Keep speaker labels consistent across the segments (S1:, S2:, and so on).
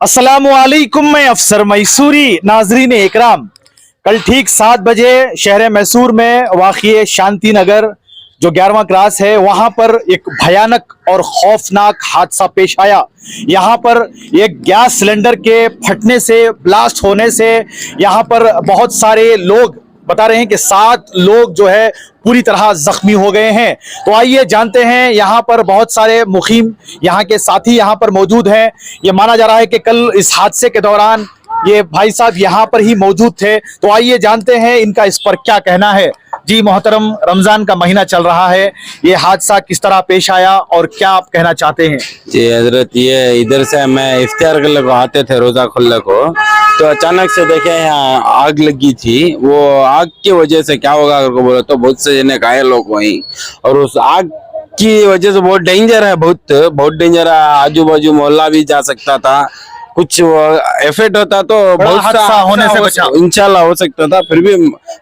S1: अस्सलामुअलैकुम, मैं अफसर मैसूरी। नाजरीन इकराम, कल ठीक 7 बजे शहर मैसूर में वाक़िए शांति नगर जो 11वां क्रास है, वहां पर एक भयानक और खौफनाक हादसा पेश आया। यहां पर एक गैस सिलेंडर के फटने से, ब्लास्ट होने से यहां पर बहुत सारे लोग बता रहे हैं कि 7 लोग जो है पूरी तरह जख्मी हो गए हैं। तो आइए जानते हैं, यहाँ पर बहुत सारे मुकीम यहाँ के साथी यहाँ पर मौजूद हैं। ये माना जा रहा है कि कल इस हादसे के दौरान ये भाई साहब यहाँ पर ही मौजूद थे। तो आइए जानते हैं इनका इस पर क्या कहना है। जी मोहतरम, रमजान का महीना चल रहा है, ये हादसा किस तरह पेश आया और क्या आप कहना चाहते हैं?
S2: जी हजरत, ये इधर से मैं इफ्तार करने को आते थे रोजा खुलने को, तो अचानक से देखे यहाँ आग लगी थी। वो आग की वजह से क्या होगा अगर को बोले तो बहुत से जने घायल लोग वहीं, और उस आग की वजह से बहुत डेंजर है, बहुत डेंजर है। आजू बाजू मोहल्ला भी जा सकता था, कुछ इफेक्ट होता तो बहुत
S1: हादसा होने से बचा।
S2: इंशाल्लाह हो सकता था, फिर भी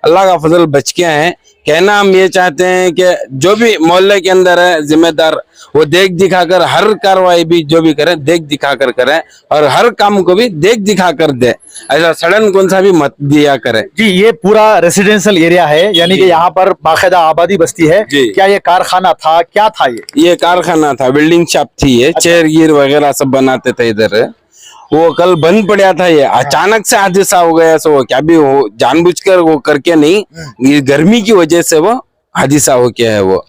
S2: अल्लाह का फजल बच गया है। कहना हम ये चाहते हैं कि जो भी मोहल्ले के अंदर है जिम्मेदार, वो देख दिखाकर हर कार्रवाई भी जो भी करें देख दिखाकर करें, और हर काम को भी देख दिखाकर दे, ऐसा सडन कौन सा भी मत दिया करें।
S1: जी, ये पूरा रेसिडेंशियल एरिया है, यानी कि यहाँ पर बाकायदा आबादी बस्ती है। क्या ये कारखाना था, क्या था?
S2: ये कारखाना था, बिल्डिंग शॉप थी, ये चेयर गियर वगैरह सब बनाते थे इधर। वो कल बंद पड़ा था, ये अचानक से हादसा हो गया। सो क्या भी हो, जानबूझकर वो करके नहीं, ये गर्मी की वजह से वो हादसा हो गया है। वो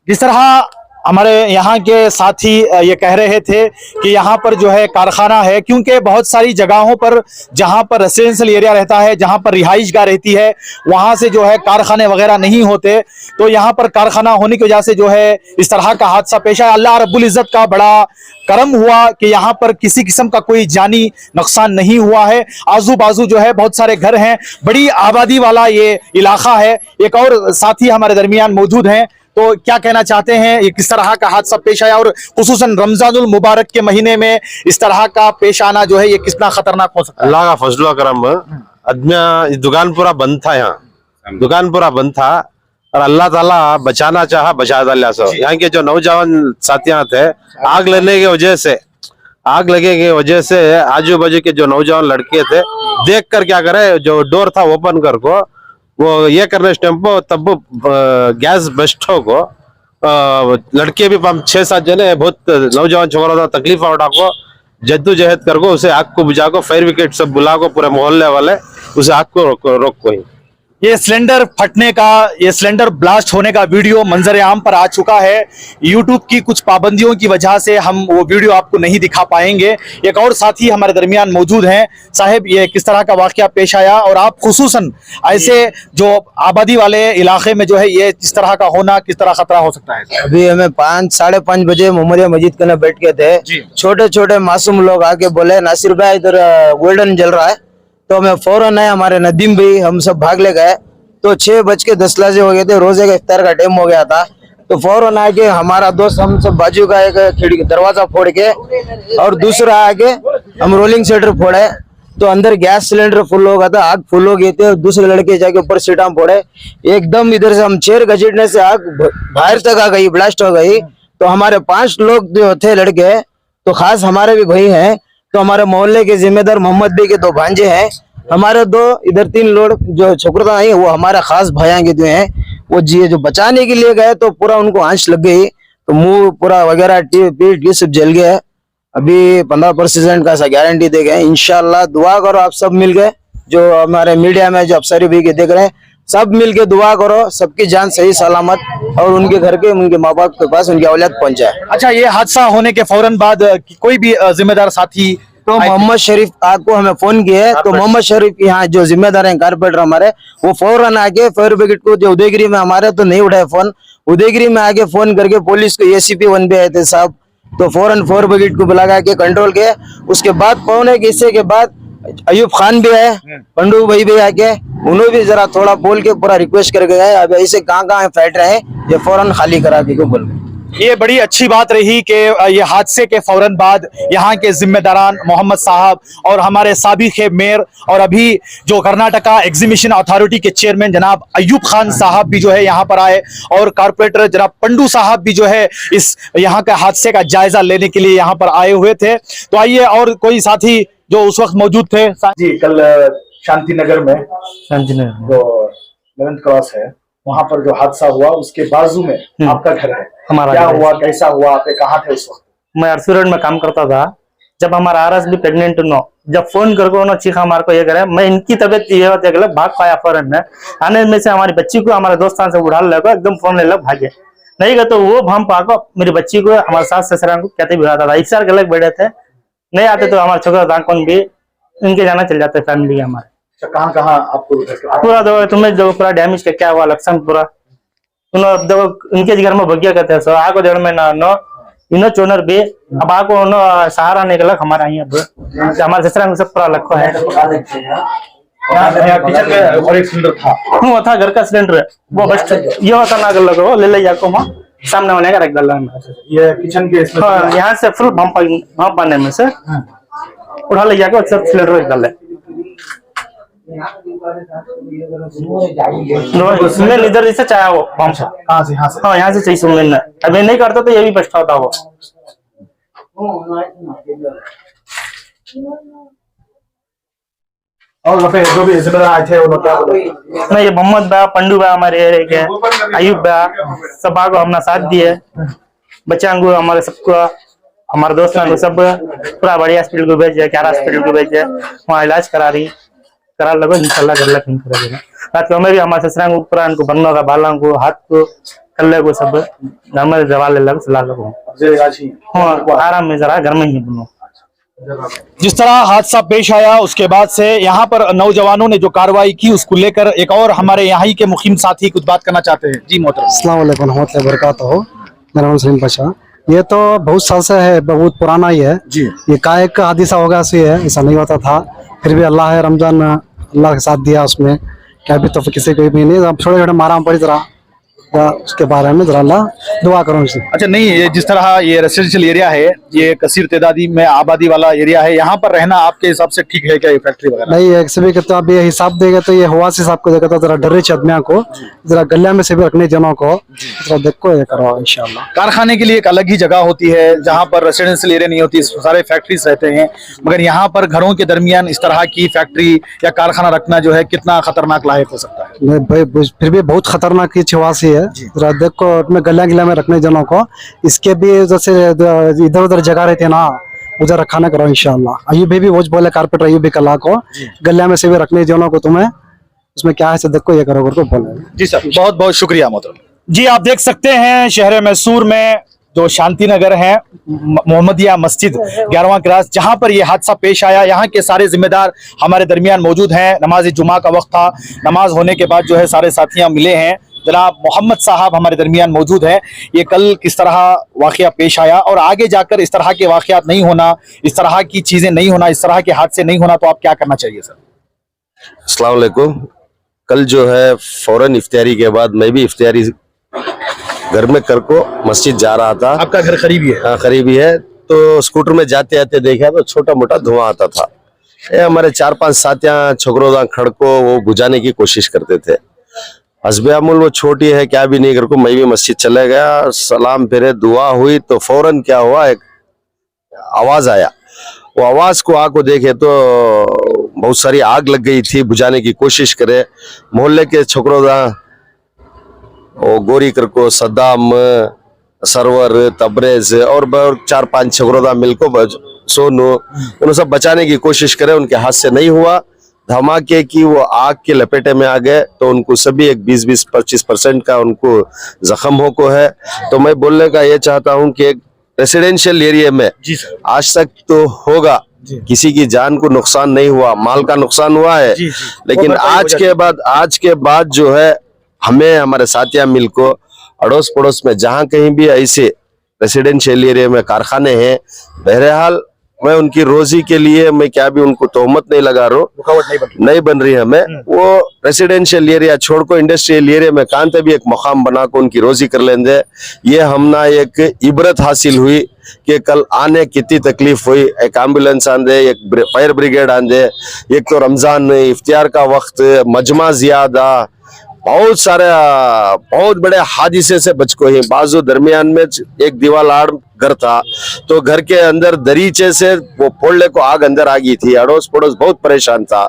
S1: जिस तरह हमारे यहाँ के साथी ये कह रहे थे कि यहाँ पर जो है कारखाना है, क्योंकि बहुत सारी जगहों पर जहाँ पर रेसिडेंशियल एरिया रहता है, जहाँ पर रिहाइश गाह रहती है, वहाँ से जो है कारखाने वगैरह नहीं होते। तो यहाँ पर कारखाना होने की वजह से जो है इस तरह का हादसा पेश आया। अल्लाह रब्बुल इज्जत का बड़ा करम हुआ कि यहाँ पर किसी किस्म का कोई जानी नुकसान नहीं हुआ है। आजू बाजू जो है बहुत सारे घर हैं, बड़ी आबादी वाला ये इलाका है। एक और साथी हमारे दरमियान मौजूद हैं, तो क्या कहना चाहते हैं, ये किस तरह का हादसा पेश आया और खुसूसन रमजानुल मुबारक के महीने में इस तरह का पेश आना जो है ये कितना खतरनाक हो सकता है?
S3: अल्लाह का फजल करम, आदमी दुकान पूरा बंद था, यहाँ दुकान पूरा बंद था, और अल्लाह ताला बचाना चाहा, बचा डाला। सब यहाँ के जो नौजवान साथियां थे, आग लगने की वजह से, आग लगे की वजह से आजू बाजू के जो नौजवान लड़के थे, देख कर क्या करे, जो डोर था ओपन कर को वो ये करने टेम्पो तब गैस बस्ट को लड़के भी 6-7 जने, बहुत नौजवान छोकरा था, तकलीफ उठा को जद्दोजहद कर को उसे आग को बुझा को, फायर ब्रिगेड सब बुला को, पूरे मोहल्ले वाले उसे आग को रोक को ही।
S1: ये सिलेंडर फटने का, ये सिलेंडर ब्लास्ट होने का वीडियो मंजर आम पर आ चुका है। यूट्यूब की कुछ पाबंदियों की वजह से हम वो वीडियो आपको नहीं दिखा पाएंगे। एक और साथी हमारे दरमियान मौजूद हैं। साहब, ये किस तरह का वाकया पेश आया और आप खुसूसन ऐसे जो आबादी वाले इलाके में जो है ये इस तरह का होना किस तरह खतरा हो सकता है?
S4: अभी हमें 5-5:30 बजे मोहम्मदिया मस्जिद के बैठ के थे, छोटे छोटे मासूम लोग आके बोले नासिर भाई इधर गोल्डन जल रहा है। तो हमें फौरन है, हमारे नदीम भाई हम सब भाग ले गए। तो 6:10 हो गए थे, रोजे का इफ्तार का टाइम हो गया था। तो फौरन आके हमारा दोस्त, हम सब बाजू का एक खिड़की दरवाजा फोड़ के, और दूसरा आके हम रोलिंग शटर फोड़े, तो अंदर गैस सिलेंडर फुल हो गया था, आग फुल हो गई थी। और दूसरे लड़के जाके ऊपर सीटा फोड़े, एकदम इधर से हम चेयर घसीटने से आग बाहर तक आ गई, ब्लास्ट हो गई। तो हमारे 5 लोग जो थे लड़के, तो खास हमारे भी भाई हैं। तो हमारे मोहल्ले के जिम्मेदार मोहम्मद भाई के 2 भांजे हैं, हमारे 2 इधर 3 लोग जो छोकरा नहीं, वो हमारा खास भाइयां के जो हैं, वो जी जो बचाने के लिए गए तो पूरा उनको आंच लग गई, तो मुंह पूरा वगैरह पीठ ये सब जल गया। अभी 15% का ऐसा गारंटी दे गए। इंशाल्लाह दुआ करो, आप सब मिल गए, जो हमारे मीडिया में जो अफसर भी के देख रहे हैं, सब मिल के दुआ करो सबकी जान सही सलामत और उनके घर के, उनके माँ बाप के पास उनकी औलाद पहुंचाए।
S1: अच्छा, ये हादसा होने के फौरन बाद कोई भी जिम्मेदार साथी,
S4: तो मोहम्मद शरीफ आपको हमें फोन किए, तो मोहम्मद शरीफ यहाँ जो जिम्मेदार हैं कारपेंटर हमारे, वो फौरन आके फायर ब्रिगेड को, जो उदयगिरी में हमारे तो नहीं उठाए फोन, उदयगिरी में आके फोन करके पुलिस को ACP 1 भी आए थे साहब, तो फौरन फायर ब्रिगेड को बुला के कंट्रोल किया। उसके बाद पौने के हिस्से के बाद अयूब खान भी आए, पंडू भाई भी आके, उन्होंने भी जरा थोड़ा बोल के पूरा रिक्वेस्ट करके गए, अब ऐसे कहाँ फाइट रहे ये फौरन खाली करा के बोल गए।
S1: ये बड़ी अच्छी बात रही कि ये हादसे के फौरन बाद यहाँ के जिम्मेदारान मोहम्मद साहब और हमारे साबिक मेयर और अभी जो कर्नाटका एग्जीबिशन अथॉरिटी के चेयरमैन जनाब अयूब खान साहब भी जो है यहाँ पर आए और कारपोरेटर जनाब पंडू साहब भी जो है इस यहाँ के हादसे का जायजा लेने के लिए यहाँ पर आए हुए थे। तो आइए और कोई साथी जो उस वक्त मौजूद थे। जी, कल शांति नगर में जो 11th क्रॉस है वहां पर जो हादसा हुआ उसके बाजू में आपका घर है,
S5: हमारा
S1: क्या
S5: घर है।
S1: हुआ, कैसा हुआ, आप कहाँ थे उस वक्त?
S5: मैं रेस्टोरेंट में काम करता था। जब हमारा आरस भी प्रेग्नेंट नो, जब फोन करके उन्होंने चीखा मार को ये करे, मैं इनकी तबीयत ये होती है भाग पाया फौरन में। आने में से हमारी बच्ची को हमारे दोस्तों से उड़ा लेगा, एकदम फोन ले लग भागे नहीं गए तो वो भम पाको मेरी बच्ची को हमारे सास ससुरा को कहते भी आता था। एक साल अलग बैठे थे, नहीं आते तो हमारे छोकरा दाकन भी इनके जाना चल जाते फैमिली हमारे।
S1: कहाँ कहाँ आपको
S5: पूरा दो तुम्हें जो पूरा डैमेज का क्या हुआ लक्षण पूरा इनके घर में भगिया कहते हैं। आको डेढ़ महीना नो इनो चोनर भी अब आको सहारा निकला हमारा यहाँ हमारे ससुरा में सब पूरा लखो है।
S1: किचन में और एक सिलेंडर था,
S5: वो था घर का सिलेंडर, वो बस ये होता ना कर लगो ले ले जाको वहाँ सामने होने का रख डाला
S1: ये किचन के इसमें
S5: यहाँ से फुल भम पाने में से उठा ले जाके सब सिलेंडर रख डाले। सुमेन इधर से चाहे वो बम
S1: कहाँ से? यहाँ से?
S5: हाँ यहाँ से चाहिए सुमेन ने। अभी नहीं करता तो ये भी पछताता वो।
S1: और फिर जो भी जिम्मेदार आए थे उन्होंने क्या बोला?
S5: नहीं ये मोहम्मद बा पंडू बा हमारे एरिया के अयूब बा सब को हमने साथ दिए, बच्चा को हमारे सबको हमारे दोस्तों को सब पूरा बड़ी हॉस्पिटल को भेजे, क्या हॉस्पिटल को भेजे, वहाँ इलाज करा लगो इंशाल्लाह कर लग करेगा। रात को हमें भी हमारे ससुरा को पूरा इनको बनना का बालों को हाथ को कल्ले को सब घर में दवा ले लगो सलाह लगो। हाँ आराम में जरा घर में ही बनो।
S1: जिस तरह हादसा पेश आया उसके बाद से यहाँ पर नौजवानों ने जो कार्रवाई की उसको लेकर एक और हमारे यहाँ ही के मुखिम साथी कुछ बात करना चाहते हैं। जी मोहतरम।
S6: अस्सलाम वालेकुम रहमतुल्लाहि व बरकातहू। मेरा नाम सलीम पाशा। ये तो बहुत साल से है, बहुत पुराना ही है
S1: जी।
S6: ये कायक का हादिसा होगा ऐसे है, ऐसा नहीं होता था। फिर भी अल्लाह है, रमजान अल्लाह के साथ दिया उसमें, क्या भी तो किसी को भी नहीं। अब छोटे छोटे मारा पड़ी तरह उसके बारे में जरा अल्लाह दुआ करो इसे।
S1: अच्छा, नहीं ये जिस तरह ये रेसिडेंशियल एरिया है, ये कसीर तादादी में आबादी वाला एरिया है, यहाँ पर रहना आपके हिसाब से ठीक है क्या? ये फैक्ट्री वगैरह
S6: नहीं एक से भी तो अब ये हिसाब देगा तो ये हुआ से हिसाब को देखा तो जरा डर रही आदमियों को, जरा गलिया में से भी रखने जनों को जरा देखो ये करो इंशाल्लाह।
S1: कारखाने के लिए एक अलग ही जगह होती है जहाँ पर रेसिडेंशियल एरिया नहीं होती, सारे फैक्ट्रीज रहते हैं, मगर यहाँ पर घरों के दरमियान इस तरह की फैक्ट्री या कारखाना रखना जो है कितना खतरनाक लायक हो सकता है?
S6: नहीं भाई फिर भी बहुत खतरनाक की छुआसी है। जरा देखो अपने गलिया गिला में रखने जनों को, इसके भी जैसे इधर उधर जगह रहती है ना उधर रखाना करो इंशाल्लाह। अयूब भी वो बोले कारपेटर अयूब भी कला को गलिया में से भी रखने जनों को तुम्हें उसमें क्या है देखो ये करो करके बोले।
S1: जी सर, बहुत बहुत शुक्रिया मोहतरम। जी आप देख सकते हैं शहर मैसूर में जो शांति नगर है मोहम्मदिया मस्जिद 11वां क्रॉस जहां पर यह हादसा पेश आया, यहाँ के सारे जिम्मेदार हमारे दरमियान मौजूद हैं। नमाज जुमा का वक्त था, नमाज होने के बाद जो है सारे साथियां मिले हैं। जनाब मोहम्मद साहब हमारे दरमियान मौजूद हैं। ये कल किस तरह वाकया पेश आया और आगे जाकर इस तरह के वाकयात नहीं होना, इस तरह की चीजें नहीं होना, इस तरह के हादसे नहीं होना, तो आप क्या करना चाहिए सर?
S3: अस्सलाम वालेकुम। कल जो है फौरन इफ्तियारी के बाद मैं भी इफ्तियारी घर में कर को मस्जिद जा रहा था।
S1: आपका घर करीबी है?
S3: हाँ करीबी है। तो स्कूटर में जाते आते देखा तो छोटा मोटा धुआं आता था। ये हमारे 4-5 साथियां छोकरों खड़को वो बुझाने की कोशिश करते थे। हस्बे अमूल वो छोटी है क्या भी नहीं कर को मैं भी मस्जिद चले गया, सलाम फिरे, दुआ हुई तो फौरन क्या हुआ एक आवाज आया। वो आवाज को आको देखे तो बहुत सारी आग लग गई थी, बुझाने की कोशिश करे। मोहल्ले के छोकरों वो गोरी कर को सद्दाम सरवर तबरेज और 4-5 छोकरों मिलको सोनू उन्हें सब बचाने की कोशिश करे, उनके हाथ से नहीं हुआ। धमाके की वो आग के लपेटे में आ गए तो उनको सभी एक 20-25% का उनको जख्म हो को है। तो मैं बोलने का ये चाहता हूँ कि एक रेसिडेंशियल एरिया में आज तक तो होगा किसी की जान को नुकसान नहीं हुआ, माल का नुकसान हुआ है, लेकिन आज के बाद जो है हमें हमारे साथिया मिल को अड़ोस पड़ोस में जहाँ कहीं भी ऐसे रेसिडेंशियल एरिया में कारखाने हैं, बहरहाल मैं उनकी रोजी के लिए मैं क्या भी उनको तोहमत नहीं लगा रहा हूँ,
S1: रुकावट
S3: नहीं बन रही हमें। वो रेसिडेंशियल एरिया छोड़ को इंडस्ट्रियल एरिया में कहाँ भी एक मकाम बना को उनकी रोजी कर लेंगे। ये हमना एक इबरत हासिल हुई कि कल आने कितनी तकलीफ हुई। एक एम्बुलेंस आंदे, एक फायर ब्रिगेड आंदे, एक तो रमजान में इफ्तियार का वक्त, मजमा ज्यादा, बहुत सारे बहुत बड़े हादिसे से बच को ही। बाजू दरमियान में एक दीवार आड़ घर था, तो घर के अंदर दरीचे से वो फोड़ने को आग अंदर आ गई थी। अड़ोस पड़ोस बहुत परेशान था।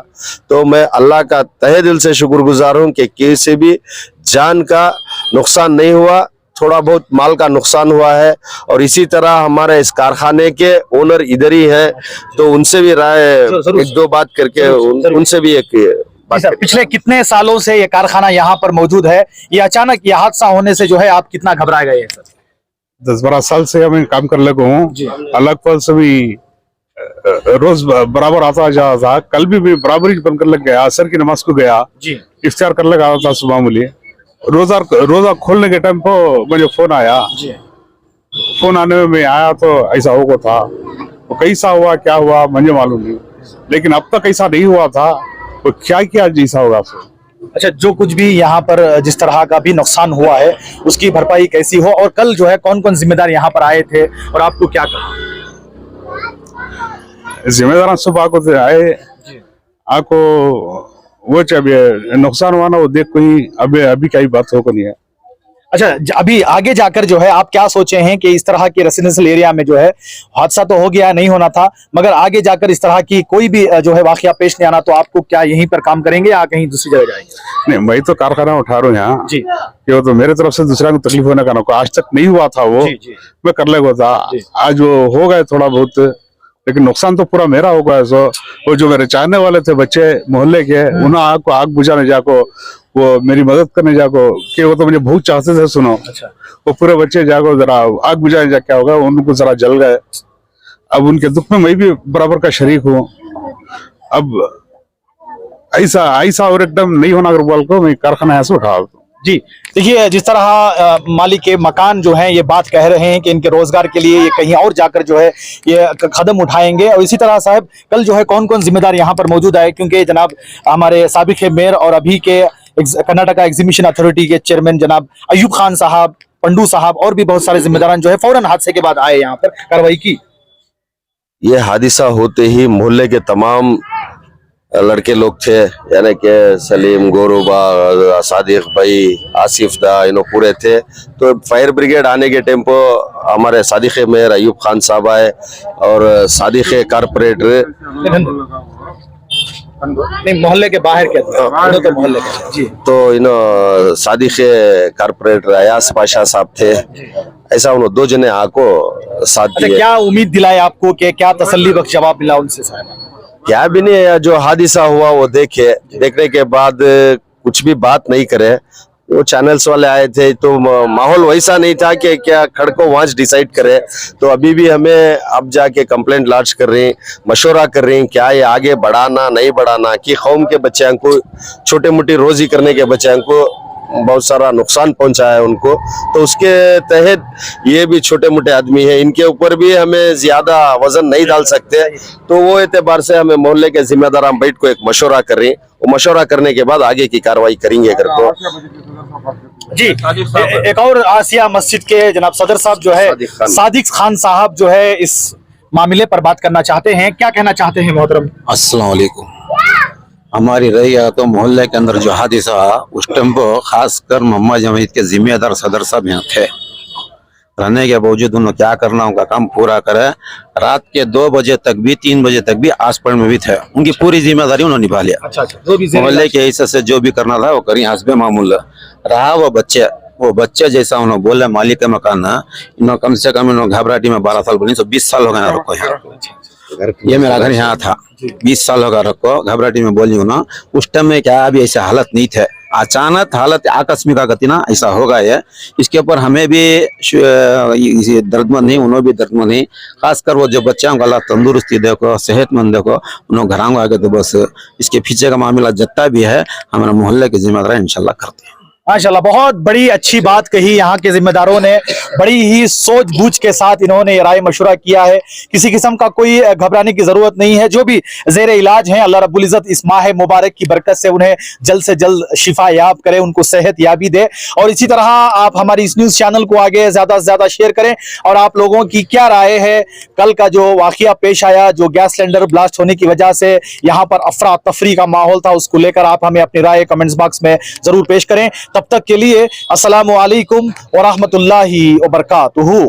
S3: तो मैं अल्लाह का तहे दिल से शुक्रगुजार हूँ कि किसी भी जान का नुकसान नहीं हुआ, थोड़ा बहुत माल का नुकसान हुआ है। और इसी तरह हमारे इस कारखाने के ओनर इधर ही है, तो उनसे भी राय एक दो बात करके उनसे भी एक
S1: सर, पिछले कितने सालों से ये कारखाना यहाँ पर मौजूद है? ये अचानक ये हादसा होने से जो है आप कितना घबरा गए हैं सर?
S7: 10-12 साल से मैं काम कर लगा हूँ। अलग पल से भी रोज बराबर आता जा था। कल भी मैं बराबर ही बंद कर लग गया, असर की नमाज को गया, इफ्तार कर लगा था सुबह मुझे। रोजा खोलने के टाइम पर मुझे फोन आया। फोन आने में मैं आया तो ऐसा होगा था। तो कैसा हुआ क्या हुआ मुझे मालूम नहीं, लेकिन अब तक ऐसा नहीं हुआ था। तो क्या क्या जैसा होगा आपसे?
S1: अच्छा, जो कुछ भी यहाँ पर जिस तरह का भी नुकसान हुआ है उसकी भरपाई कैसी हो, और कल जो है कौन कौन जिम्मेदार यहाँ पर आए थे और आपको क्या कहा?
S7: जिम्मेदार सब आको आए, आको वो चाहिए नुकसान हुआ ना वो देख कोई अभी क्या बात हो नहीं है।
S1: अच्छा, अभी आगे जाकर जो है आप क्या सोचे हैं कि इस तरह के रेसिडेंशियल एरिया में जो है हादसा तो हो गया, नहीं होना था, मगर आगे जाकर इस तरह की कोई भी जो है वाकया पेश नहीं आना, तो आपको क्या यहीं पर काम करेंगे या कहीं दूसरी जगह जाएंगे?
S7: नहीं, मैं तो कारखाना उठा रहा हूँ यहाँ
S1: जी,
S7: कि वो तो मेरे तरफ से दूसरा को तकलीफ होने का ना, आज तक नहीं हुआ था वो। मैं कर लेगा था, आज वो हो गए थोड़ा बहुत, लेकिन नुकसान तो पूरा मेरा हो गया। सो वो जो मेरे चाहने वाले थे बच्चे मोहल्ले के, उन्हें आग बुझाने जाको, वो मेरी मदद करने जाको, कि वो तो मुझे बहुत चाहते थे। सुनो, वो पूरे बच्चे जाको जरा आग बुझाने जा, क्या होगा उनको जरा जल गए। अब उनके दुख में मैं भी बराबर का शरीक हूँ। अब ऐसा और एकदम नहीं होना अगर को मैं कारखाना ऐसा उठा।
S1: जी, देखिए जिस तरह मालिक के मकान जो हैं ये बात कह रहे हैं कि इनके रोजगार के लिए ये कहीं और जाकर जो है ये कदम उठाएंगे। और इसी तरह साहब कल जो है कौन कौन जिम्मेदार यहाँ पर मौजूद है, क्योंकि जनाब हमारे साबिक मेयर और अभी के कर्नाटका एग्जीबिशन अथॉरिटी के चेयरमैन जनाब अयूब खान साहब, पंडू साहब और भी बहुत सारे जिम्मेदार जो है फौरन हादसे के बाद आए यहाँ पर कार्रवाई की।
S3: ये हादिसा होते ही मोहल्ले के तमाम लड़के लोग थे, यानी कि सलीम, गोरूबा, सादिक भाई, आसिफ दा, इन्हों पूरे थे। तो फायर ब्रिगेड आने के टाइम पर हमारे सादिक मेयर अयूब खान साहब आए और सादिक कारपोरेटर
S1: नहीं मोहल्ले के बाहर के तो मोहल्ले के जी,
S3: तो इन्हों सादिक कारपोरेटर अयास पाशा साहब थे। ऐसा उन्होंने दो जने आको साथ दिए।
S1: क्या उम्मीद दिलाए आपको कि क्या तसल्ली बख्श जवाब मिला उनसे साहब?
S3: क्या भी नहीं है, जो हादिसा हुआ वो देखने के बाद कुछ भी बात नहीं करे। वो चैनल्स वाले आए थे तो माहौल वैसा नहीं था कि क्या खड़को वहां डिसाइड करे। तो अभी भी हमें अब जाके कंप्लेंट लॉन्च कर रही, मशवरा कर रही क्या ये आगे बढ़ाना नहीं बढ़ाना, कि कौम के बच्चों को छोटे मोटी रोजी करने के बच्चों को बहुत सारा नुकसान पहुंचा है उनको। तो उसके तहत ये भी छोटे मोटे आदमी है, इनके ऊपर भी हमें ज्यादा वजन नहीं डाल सकते। तो वो एतबार से हमें मोहल्ले के जिम्मेदार हम बैठ को एक मशवरा कर रहे हैं, वो मशवरा करने के बाद आगे की कार्रवाई करेंगे। अगर तो
S1: जी, एक और आसिया मस्जिद के जनाब सदर साहब जो है सादिक खान साहब जो है इस मामले पर बात करना चाहते हैं। क्या कहना चाहते हैं मोहतरम?
S8: अस्सलाम वालेकुम। हमारी रही तो मोहल्ले के अंदर जो हादिसा उस टाइम पर खासकर मोहम्मद जमीद के जिम्मेदार सदर साहब यहाँ थे। रहने के बावजूद उन्होंने क्या करना उनका काम पूरा करे। रात के 2 बजे तक भी 3 बजे तक भी आसपास में भी थे, उनकी पूरी जिम्मेदारी उन्होंने निभा लिया। मोहल्ले के हिस्से से जो भी करना था वो करी, हस्बे मामूल रहा। वो बच्चे जैसा उन्होंने बोला मालिक के मकान है, इन्होंने कम से कम इन्होंने घबराहटी में 12 साल बनी, तो 20 साल हो गए रखो यहाँ। ये मेरा घर यहाँ था, 20 साल होगा रखो घबराहटी में बोली ना। उस टाइम में क्या अभी ऐसे हालत नहीं थे, अचानक हालत आकस्मिक गति ना ऐसा होगा। ये इसके ऊपर हमें भी दर्दमंद नहीं, उन्होंने भी दर्दमंद नहीं। खासकर वो जो बच्चों को अल्लाह तंदुरुस्ती देखो, सेहतमंद देखो, उन्होंने घरों आगे। तो बस इसके पीछे का मामला जितना भी है हमारे मोहल्ले के जिम्मेदार इंशाल्लाह करते हैं।
S1: माशाल्लाह, बहुत बड़ी अच्छी बात कही यहाँ के जिम्मेदारों ने, बड़ी ही सोच बूझ के साथ इन्होंने राय मशुरा किया है। किसी किस्म का कोई घबराने की जरूरत नहीं है। जो भी जेर इलाज हैं, अल्लाह रब्बुल इज्जत इस माह मुबारक की बरकत से उन्हें जल्द से जल्द शिफा याब करे, उनको सेहत याबी दे। और इसी तरह आप हमारी इस न्यूज चैनल को आगे ज्यादा से ज्यादा शेयर करें। और आप लोगों की क्या राय है, कल का जो वाकया पेश आया, जो गैस सिलेंडर ब्लास्ट होने की वजह से यहाँ पर अफरा तफरी का माहौल था, उसको लेकर आप हमें अपनी राय कमेंट्स बॉक्स में जरूर पेश करें। तब तक के लिए अस्सलामु अलैकुम व रहमतुल्लाहि व बरकातुहू।